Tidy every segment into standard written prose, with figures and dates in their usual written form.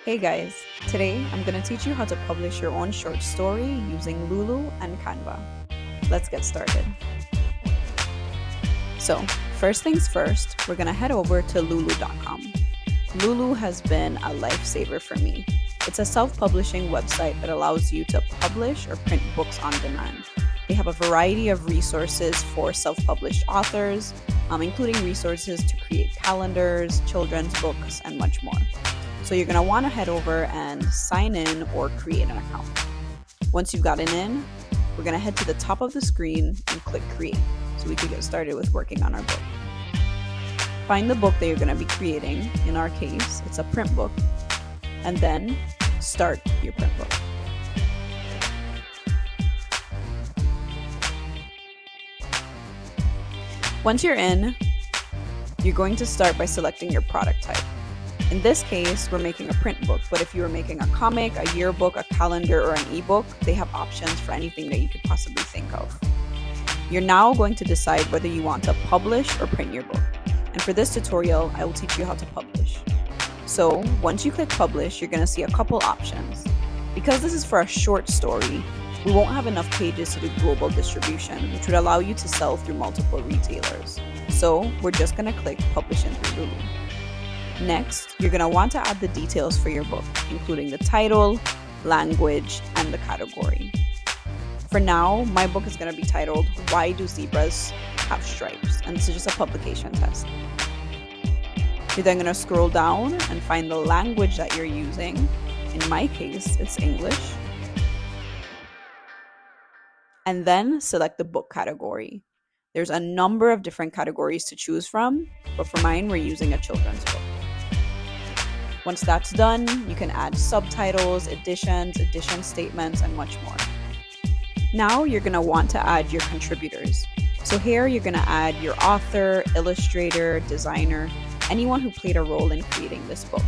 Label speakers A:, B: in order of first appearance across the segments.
A: Hey guys, today I'm going to teach you how to publish your own short story using Lulu and Canva. Let's get started. So, first things first, we're going to head over to lulu.com. Lulu has been a lifesaver for me. It's a self-publishing website that allows you to publish or print books on demand. They have a variety of resources for self-published authors, including resources to create calendars, children's books, and much more. So you're going to want to head over and sign in or create an account. Once you've gotten in, we're going to head to the top of the screen and click create so we can get started with working on our book. Find the book that you're going to be creating. In our case, it's a print book. And then start your print book. Once you're in, you're going to start by selecting your product type. In this case, we're making a print book, but if you were making a comic, a yearbook, a calendar, or an ebook, they have options for anything that you could possibly think of. You're now going to decide whether you want to publish or print your book. And for this tutorial, I will teach you how to publish. So once you click publish, you're going to see a couple options. Because this is for a short story, we won't have enough pages to do global distribution, which would allow you to sell through multiple retailers. So we're just going to click publish in through Lulu. Next, you're going to want to add the details for your book, including the title, language, and the category. For now, my book is going to be titled, Why Do Zebras Have Stripes? And this is just a publication test. You're then going to scroll down and find the language that you're using. In my case, it's English. And then select the book category. There's a number of different categories to choose from, but for mine, we're using a children's book. Once that's done, you can add subtitles, additions, edition statements, and much more. Now you're going to want to add your contributors. So here you're going to add your author, illustrator, designer, anyone who played a role in creating this book.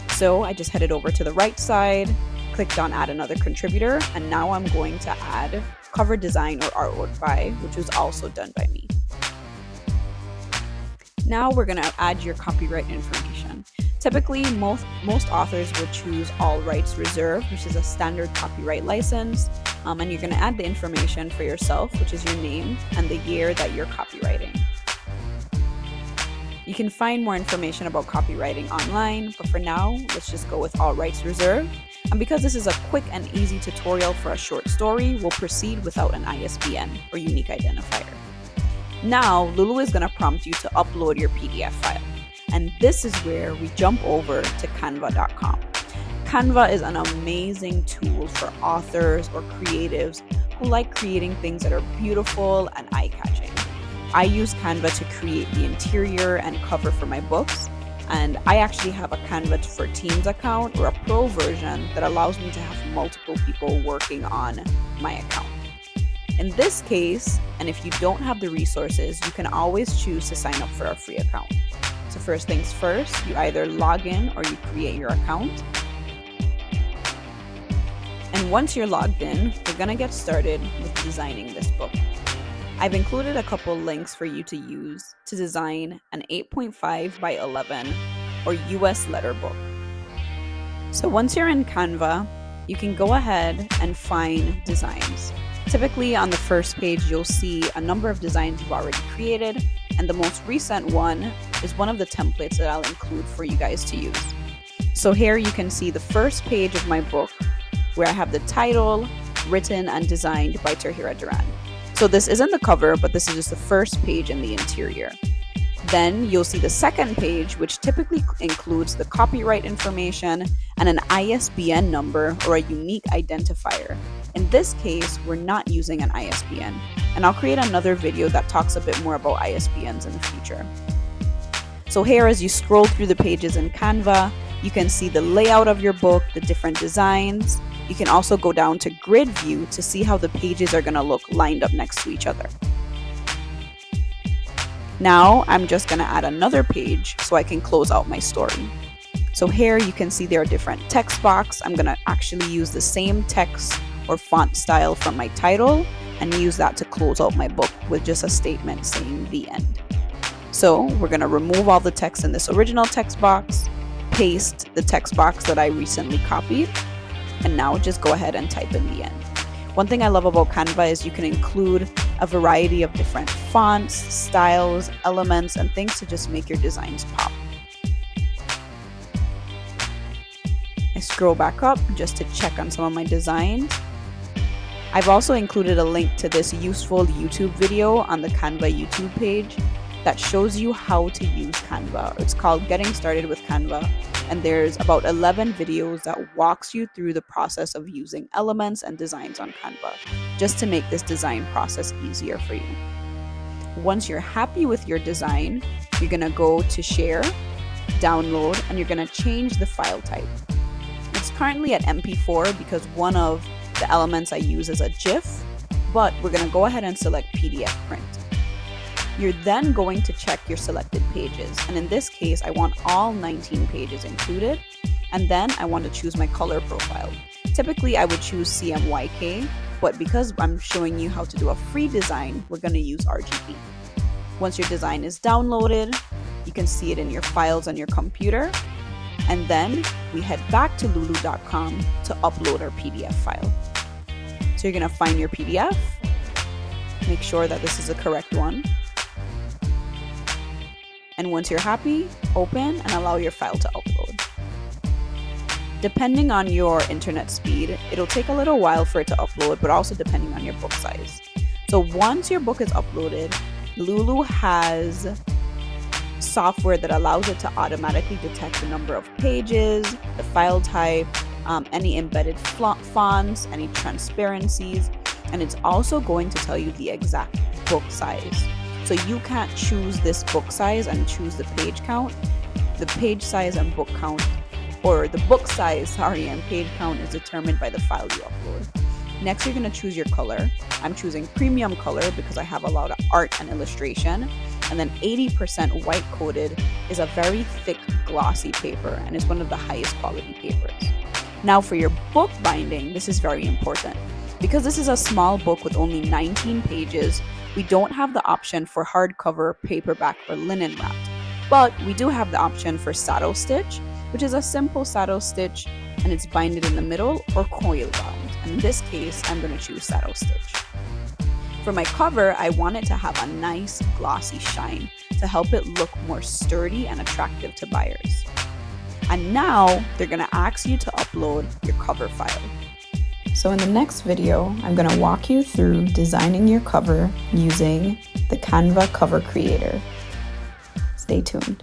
A: So I just headed over to the right side, clicked on add another contributor, and now I'm going to add cover design or artwork by, which was also done by me. Now we're going to add your copyright information. Typically, most authors will choose all rights reserved, which is a standard copyright license, and you're going to add the information for yourself, which is your name and the year that you're copywriting. You can find more information about copywriting online, but for now, let's just go with all rights reserved. And because this is a quick and easy tutorial for a short story, we'll proceed without an ISBN or unique identifier. Now, Lulu is going to prompt you to upload your PDF file. And this is where we jump over to Canva.com. Canva is an amazing tool for authors or creatives who like creating things that are beautiful and eye-catching. I use Canva to create the interior and cover for my books, and I actually have a Canva for Teams account or a pro version that allows me to have multiple people working on my account. In this case, and if you don't have the resources, you can always choose to sign up for a free account. So first things first, you either log in or you create your account. And once you're logged in, we're going to get started with designing this book. I've included a couple links for you to use to design an 8.5 by 11 or US letter book. So once you're in Canva, you can go ahead and find designs. Typically on the first page, you'll see a number of designs you've already created, and the most recent one is one of the templates that I'll include for you guys to use. So here you can see the first page of my book where I have the title written and designed by Tahira Duran. So this isn't the cover, but this is just the first page in the interior. Then you'll see the second page, which typically includes the copyright information and an ISBN number or a unique identifier. In this case, we're not using an ISBN, and I'll create another video that talks a bit more about ISBNs in the future. So here, as you scroll through the pages in Canva, you can see the layout of your book, the different designs. You can also go down to grid view to see how the pages are going to look lined up next to each other. Now I'm just going to add another page so I can close out my story. So here you can see there are different text box. I'm going to actually use the same text or font style from my title and use that to close out my book with just a statement saying the end. So we're going to remove all the text in this original text box, paste the text box that I recently copied, and now just go ahead and type in the end. One thing I love about Canva is you can include a variety of different fonts, styles, elements, and things to just make your designs pop. I scroll back up just to check on some of my designs. I've also included a link to this useful YouTube video on the Canva YouTube page that shows you how to use Canva. It's called Getting Started with Canva, and there's about 11 videos that walks you through the process of using elements and designs on Canva, just to make this design process easier for you. Once you're happy with your design, you're gonna go to Share, Download, and you're gonna change the file type. It's currently at MP4 because one of the elements I use is a GIF, but we're gonna go ahead and select PDF print. You're then going to check your selected pages, and in this case I want all 19 pages included, and then I want to choose my color profile. Typically I would choose CMYK, but because I'm showing you how to do a free design, we're going to use RGB. Once your design is downloaded, you can see it in your files on your computer, and then we head back to lulu.com to upload our PDF file. So you're going to find your PDF, make sure that this is the correct one, and once you're happy, open and allow your file to upload. Depending on your internet speed, it'll take a little while for it to upload, but also depending on your book size. So once your book is uploaded, Lulu has software that allows it to automatically detect the number of pages, the file type, any embedded fonts, any transparencies, and it's also going to tell you the exact book size. So you can't choose this book size and choose the page count. The page size and book count, or the book size, and page count is determined by the file you upload. Next, you're going to choose your color. I'm choosing premium color because I have a lot of art and illustration. And then 80% white coated is a very thick, glossy paper and is one of the highest quality papers. Now for your book binding, this is very important. Because this is a small book with only 19 pages, we don't have the option for hardcover, paperback, or linen wrapped. But we do have the option for saddle stitch, which is a simple saddle stitch, and it's binded in the middle or coil bound. In this case, I'm going to choose saddle stitch. For my cover, I want it to have a nice glossy shine to help it look more sturdy and attractive to buyers. And now they're going to ask you to upload your cover file. So in the next video, I'm going to walk you through designing your cover using the Canva Cover Creator. Stay tuned.